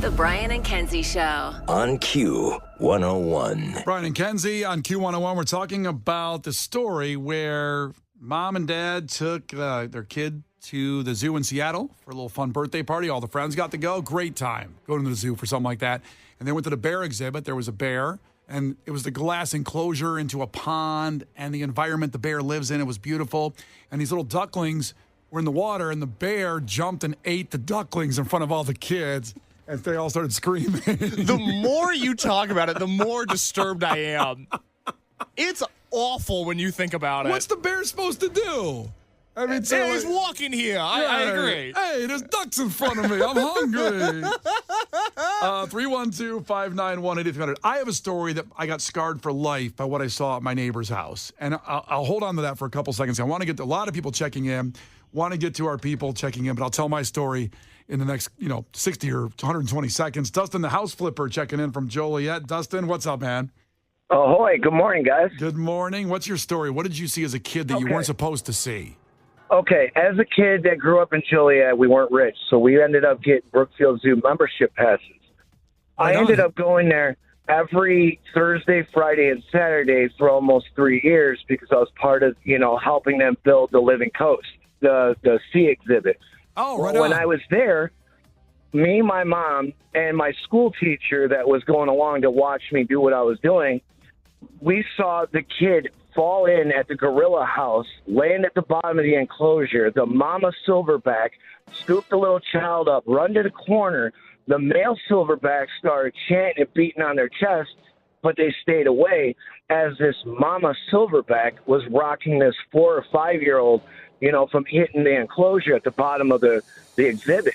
The Brian and Kenzie Show. On Q101. Brian and Kenzie on Q101. We're talking about the story where mom and dad took their kid to the zoo in Seattle for a little fun birthday party. All the friends got to go. Great time going to the zoo for something like that. And they went to the bear exhibit. There was a bear, and it was the glass enclosure into a pond, and the environment the bear lives in. It was beautiful. And these little ducklings were in the water, and the bear jumped and ate the ducklings in front of all the kids. And they all started screaming. The more you talk about it, the more disturbed I am. It's awful when you think about it. What's the bear supposed to do? I mean, Hey, he's walking here. I agree. Hey, there's ducks in front of me. I'm hungry. 312-591-8300. I have a story that I got scarred for life by what I saw at my neighbor's house. And I'll hold on to that for a couple seconds. I want to get to a lot of people checking in, want to get to our people checking in, but I'll tell my story in the next, 60 or 120 seconds. Dustin, the house flipper, checking in from Joliet. Dustin, what's up, man? Ahoy. Good morning, guys. Good morning. What's your story? What did you see as a kid that you weren't supposed to see? Okay, as a kid that grew up in Joliet, we weren't rich, so we ended up getting Brookfield Zoo membership passes. I ended up going there every Thursday, Friday, and Saturday for almost 3 years because I was part of, helping them build the Living Coast, the sea exhibit. Oh, right When on. I was there, me, my mom, and my school teacher that was going along to watch me do what I was doing, we saw the kid fall in at the gorilla house, laying at the bottom of the enclosure. The mama silverback scooped the little child up, run to the corner. The male silverback started chanting and beating on their chest, but they stayed away as this mama silverback was rocking this 4 or 5-year-old, from hitting the enclosure at the bottom of the exhibit.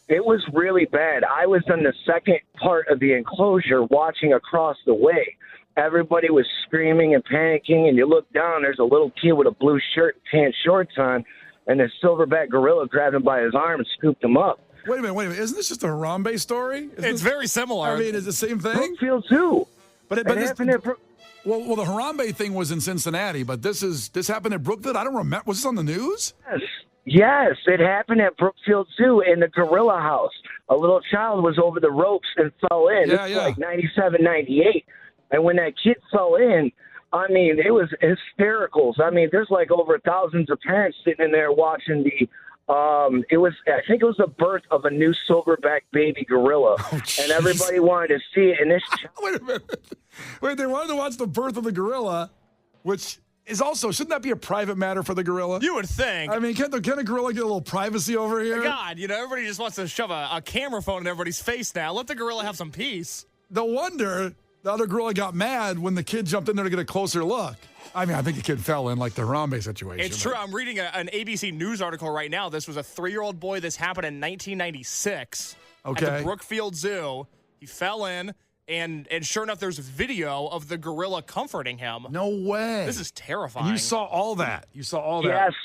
It was really bad. I was in the second part of the enclosure watching across the way. Everybody was screaming and panicking, and you look down, there's a little kid with a blue shirt and pants shorts on, and the silverback gorilla grabbed him by his arm and scooped him up. Wait a minute. Isn't this just a Harambe story? It's very similar. I mean, it's the same thing? Brookfield Zoo. But It happened at Well, the Harambe thing was in Cincinnati, but this happened at Brookfield? I don't remember. Was this on the news? Yes, it happened at Brookfield Zoo in the gorilla house. A little child was over the ropes and fell in. Yeah, It's like 97, 98. And when that kid fell in, I mean, it was hystericals. I mean, there's like over thousands of parents sitting in there watching I think it was the birth of a new silverback baby gorilla. And everybody wanted to see it. And this Wait a minute. Wait, they wanted to watch the birth of the gorilla, which is also, shouldn't that be a private matter for the gorilla? You would think. I mean, can a gorilla get a little privacy over here? God, everybody just wants to shove a camera phone in everybody's face now. Let the gorilla have some peace. No wonder the other gorilla got mad when the kid jumped in there to get a closer look. I mean, I think the kid fell in like the Harambe situation. It's true. I'm reading an ABC News article right now. This was a 3-year-old boy. This happened in 1996 at the Brookfield Zoo. He fell in, and sure enough, there's a video of the gorilla comforting him. No way. This is terrifying. And you saw all that. Yes,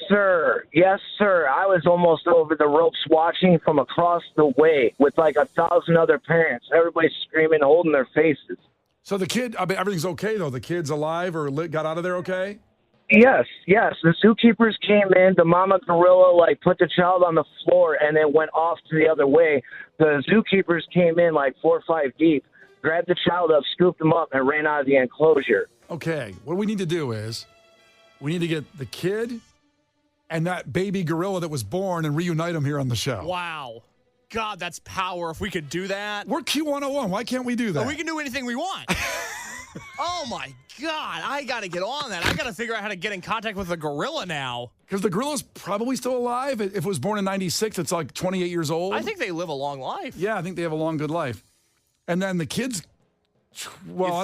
sir. Yes, sir. I was almost over the ropes watching from across the way with like 1,000 other parents. Everybody screaming, holding their faces. So the kid, I mean, everything's okay, though? The kid's alive or got out of there okay? Yes. The zookeepers came in. The mama gorilla, put the child on the floor and then went off to the other way. The zookeepers came in 4 or 5 deep, grabbed the child up, scooped him up, and ran out of the enclosure. Okay, what we need to do is we need to get the kid and that baby gorilla that was born and reunite them here on the show. Wow. God, that's power. If we could do that. We're Q101. Why can't we do that? We can do anything we want. Oh, my God. I got to get on that. I got to figure out how to get in contact with the gorilla now. Because the gorilla's probably still alive. If it was born in 96, it's like 28 years old. I think they live a long life. Yeah, I think they have a long, good life. And then the kid's, He's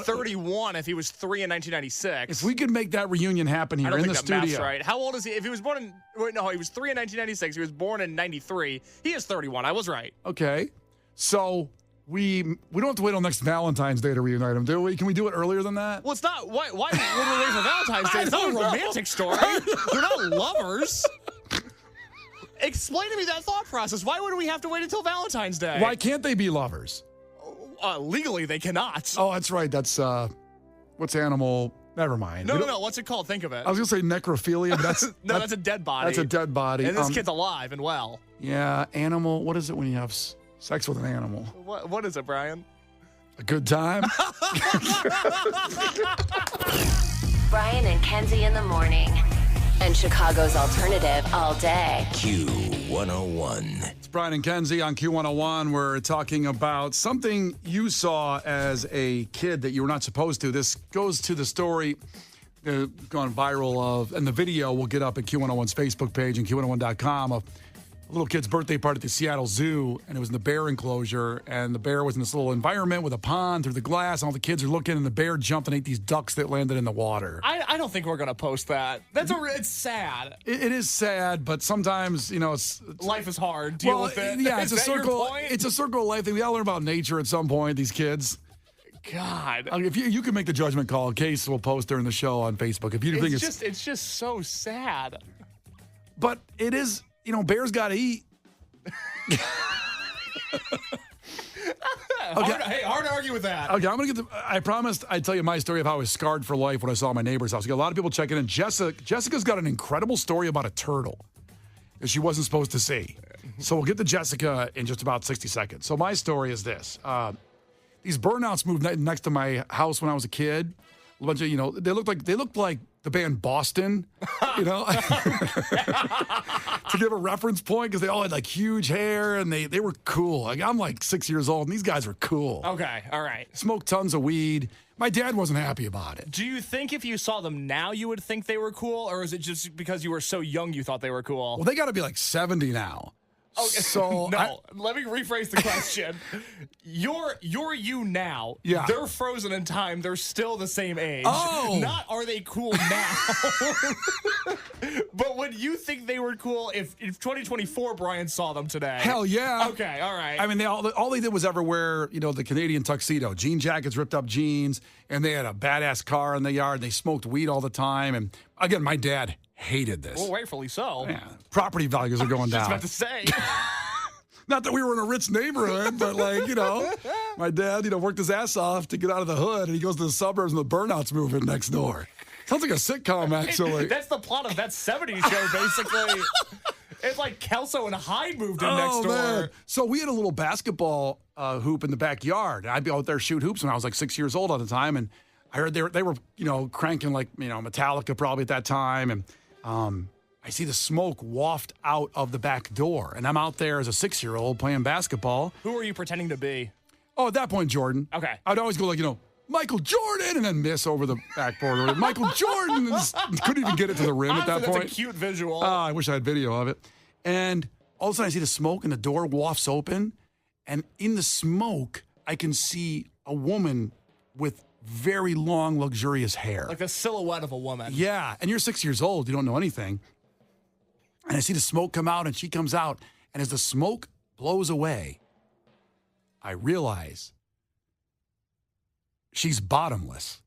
31 if he was 3 in 1996. If we could make that reunion happen here in the studio. Math's right. How old is he? If he was born in, he was 3 in 1996. He was born in 93. He is 31. I was right. Okay. So we don't have to wait till next Valentine's Day to reunite them, do we? Can we do it earlier than that? Well, it's not. Why would we wait for Valentine's Day? It's not a romantic story. They're not lovers. Explain to me that thought process. Why would we have to wait until Valentine's Day? Why can't they be lovers? Legally, they cannot. Oh, that's right. That's, what's animal? Never mind. No. What's it called? Think of it. I was going to say necrophilia, but that's... that's a dead body. That's a dead body. And this kid's alive and well. Yeah, animal. What is it when you have... Sex with an animal. What is it, Brian? A good time? Brian and Kenzie in the morning. And Chicago's alternative all day. Q101. It's Brian and Kenzie on Q101. We're talking about something you saw as a kid that you were not supposed to. This goes to the story gone viral of, and the video will get up at Q101's Facebook page and Q101.com of a little kid's birthday party at the Seattle Zoo, and it was in the bear enclosure, and the bear was in this little environment with a pond through the glass, and all the kids are looking, and the bear jumped and ate these ducks that landed in the water. I don't think we're going to post that. It's sad. It is sad, but sometimes, it's life is hard. Deal with it. Yeah, it's Is a that your circle. point? It's a circle of life thing. We all learn about nature at some point, these kids. God. If you can make the judgment call, Case will post during the show on Facebook. If you think it's just so sad. But it is, bears got to eat. Okay. Hard to argue with that. Okay, I promised I'd tell you my story of how I was scarred for life when I saw my neighbor's house. We got a lot of people checking in. Jessica's got an incredible story about a turtle that she wasn't supposed to see. So we'll get to Jessica in just about 60 seconds. So my story is this. These burnouts moved next to my house when I was a kid. A bunch of, they looked like the band Boston, to give a reference point, because they all had like huge hair and they were cool. Like, I'm like 6 years old and these guys were cool. Okay, all right. Smoked tons of weed. My dad wasn't happy about it. Do you think if you saw them now, you would think they were cool, or is it just because you were so young you thought they were cool? Well, they got to be like 70 now. Okay. So let me rephrase the question. You're you now. Yeah. They're frozen in time. They're still the same age. Oh. Not are they cool now. But would you think they were cool if 2024 Brian saw them today? Hell yeah. Okay, all right. I mean, all they did was ever wear, the Canadian tuxedo, jean jackets, ripped up jeans, and they had a badass car in the yard. They smoked weed all the time. And again, my dad hated this. Well, rightfully so. Yeah, property values are going down. I was about to say. Not that we were in a rich neighborhood, but my dad, worked his ass off to get out of the hood, and he goes to the suburbs, and the burnouts move in next door. Sounds like a sitcom, actually. That's the plot of that 70s show, basically. It's like Kelso and Hyde moved in next door. Man. So we had a little basketball hoop in the backyard. I'd be out there shoot hoops when I was like 6 years old at the time, and I heard they were cranking like Metallica probably at that time, and I see the smoke waft out of the back door, and I'm out there as a 6-year-old playing basketball. Who are you pretending to be? Oh, at that point, Jordan. Okay. I'd always go like, Michael Jordan, and then miss over the backboard. Or Michael Jordan, and couldn't even get it to the rim at that point. That's a cute visual. I wish I had video of it. And all of a sudden I see the smoke, and the door wafts open, and in the smoke, I can see a woman with very long, luxurious hair. Like the silhouette of a woman. Yeah, and you're 6 years old. You don't know anything. And I see the smoke come out, and she comes out. And as the smoke blows away, I realize she's bottomless.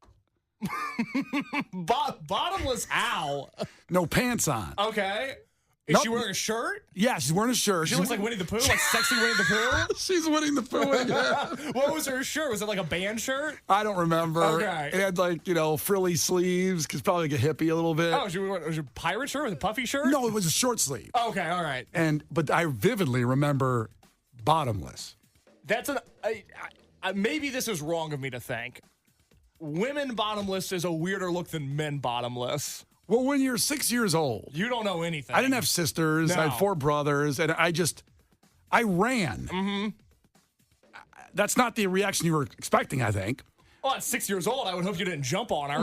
Bottomless how? No pants on. Okay. Is she wearing a shirt? Yeah, she's wearing a shirt. She looks like Winnie the Pooh, like sexy Winnie the Pooh? She's Winnie the Pooh. Yeah. What was her shirt? Was it like a band shirt? I don't remember. Okay. It had frilly sleeves, because probably like a hippie a little bit. Oh, was it a pirate shirt? Was it a puffy shirt? No, it was a short sleeve. Okay, all right. But I vividly remember bottomless. That's maybe this is wrong of me to think. Women bottomless is a weirder look than men bottomless. Well, when you're 6 years old. You don't know anything. I didn't have sisters. No. I had 4 brothers, and I ran. Mm-hmm. That's not the reaction you were expecting, I think. Well, at 6 years old, I would hope you didn't jump on her.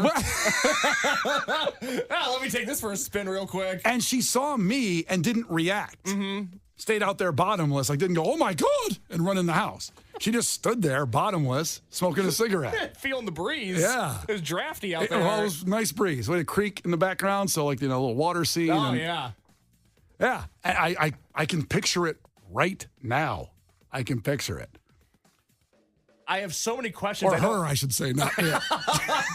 Let me take this for a spin real quick. And she saw me and didn't react. Mm-hmm. Stayed out there bottomless. Like, didn't go, oh my God, and run in the house. She just stood there bottomless, smoking a cigarette. Feeling the breeze. Yeah. It was drafty out there. Well, it was a nice breeze. We had a creek in the background, so a little water scene. Oh, yeah. Yeah. And I can picture it right now. I can picture it. I have so many questions. Or her, I should say, not it.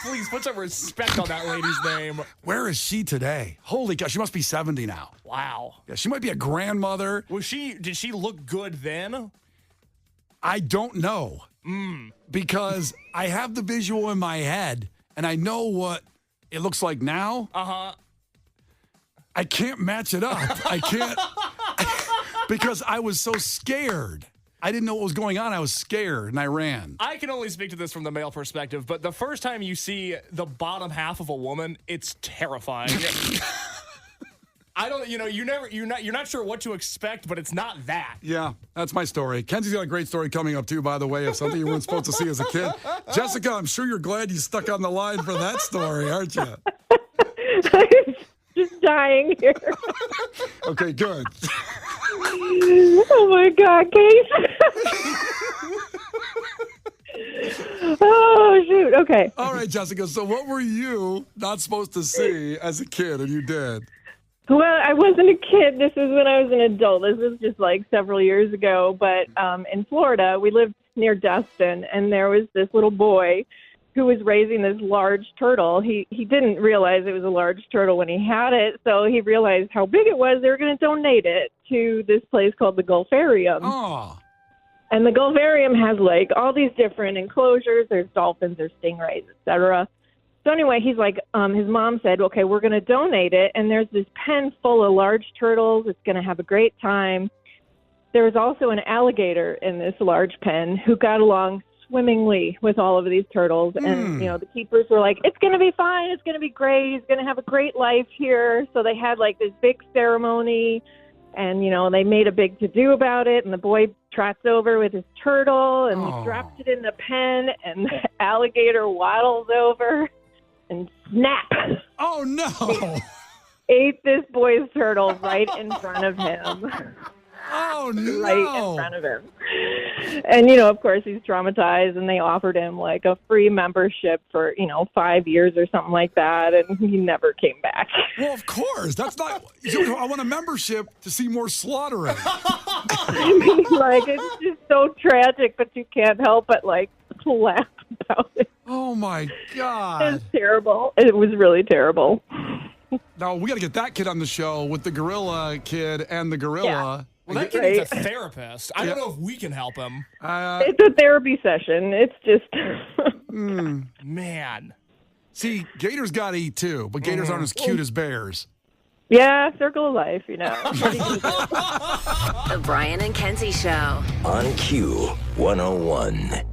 Please put some respect on that lady's name. Where is she today? Holy cow, she must be 70 now. Wow. Yeah, she might be a grandmother. Did she look good then? I don't know. Because I have the visual in my head, and I know what it looks like now. Uh-huh. I can't match it up. I can't. Because I was so scared. I didn't know what was going on. I was scared, and I ran. I can only speak to this from the male perspective, but the first time you see the bottom half of a woman, it's terrifying. I don't, you're not sure what to expect, but it's not that. Yeah, that's my story. Kenzie's got a great story coming up, too, by the way, of something you weren't supposed to see as a kid. Jessica, I'm sure you're glad you stuck on the line for that story, aren't you? I'm just dying here. Okay, good. Oh, my God, Case. Oh, shoot. Okay. All right, Jessica, so what were you not supposed to see as a kid, and you did? Well, I wasn't a kid. This was when I was an adult. This was just like several years ago. But in Florida, we lived near Destin, and there was this little boy who was raising this large turtle. He didn't realize it was a large turtle when he had it, so he realized how big it was. They were going to donate it to this place called the Gulfarium. Oh. And the Gulfarium has like all these different enclosures. There's dolphins, there's stingrays, etc. So anyway, he's like, his mom said, okay, we're going to donate it. And there's this pen full of large turtles. It's going to have a great time. There was also an alligator in this large pen who got along swimmingly with all of these turtles. And, the keepers were like, it's going to be fine. It's going to be great. He's going to have a great life here. So they had like this big ceremony and, they made a big to-do about it. And the boy trots over with his turtle and he drops it in the pen and the alligator waddles over and snap. Oh, no. Ate this boy's turtle right in front of him. Oh, no. Right in front of him. And, of course, he's traumatized, and they offered him, like, a free membership for, 5 years or something like that, and he never came back. Well, of course. That's not... I want a membership to see more slaughtering. I mean, like, it's just so tragic, but you can't help but, like, laugh about it. Oh, my God. It was terrible. It was really terrible. Now, we got to get that kid on the show with the gorilla kid and the gorilla. Yeah. Well, that kid needs a therapist. I don't know if we can help him. It's a therapy session. It's just... Man. See, gators got to eat, too, but gators aren't as cute as bears. Yeah, circle of life, The Brian and Kenzie Show. On Q101.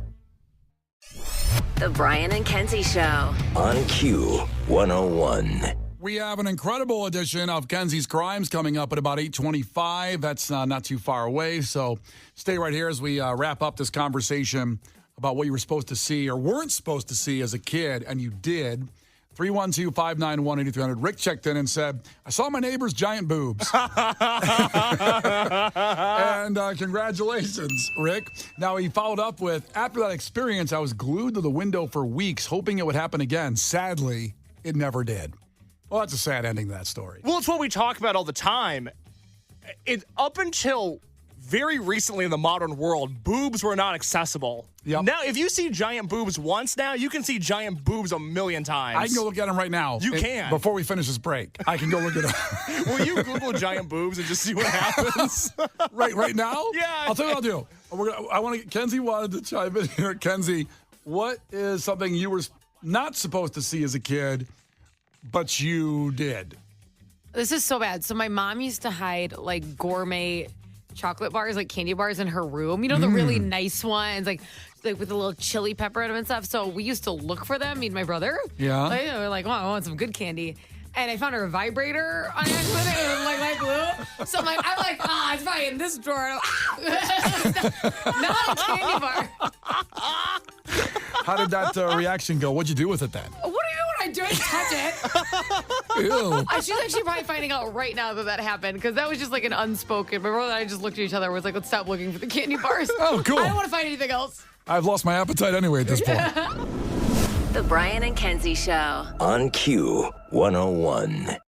The Brian and Kenzie Show. On Q101. We have an incredible edition of Kenzie's Crimes coming up at about 8:25. That's not too far away, so stay right here as we wrap up this conversation about what you were supposed to see or weren't supposed to see as a kid, and you did. 312-591-8300. Rick checked in and said, I saw my neighbor's giant boobs. And congratulations, Rick. Now, he followed up with, after that experience, I was glued to the window for weeks, hoping it would happen again. Sadly, it never did. Well, that's a sad ending to that story. Well, it's what we talk about all the time. Up until very recently in the modern world, boobs were not accessible. Yep. Now, if you see giant boobs once now, you can see giant boobs a million times. I can go look at them right now. You can. Before we finish this break, I can go look at them. Will you Google giant boobs and just see what happens? Right now? Yeah. I'll tell you what I'll do. Kenzie wanted to chime in here. Kenzie, what is something you were not supposed to see as a kid, but you did? This is so bad. So my mom used to hide like gourmet chocolate bars, like candy bars in her room. You know, the really nice ones, like with a little chili pepper in them and stuff. So we used to look for them, me and my brother. Yeah. We're like, oh, I want some good candy. And I found her vibrator on accident. It was like light blue. So I'm like, it's probably in this drawer. Not a candy bar. How did that reaction go? What'd you do with it then? What do you mean when I didn't touch it? Ew. She's actually probably finding out right now that happened because that was just like an unspoken. My brother and I just looked at each other and was like, let's stop looking for the candy bars. Oh, cool. I don't want to find anything else. I've lost my appetite anyway at this point. The Brian and Kenzie Show. On Q101.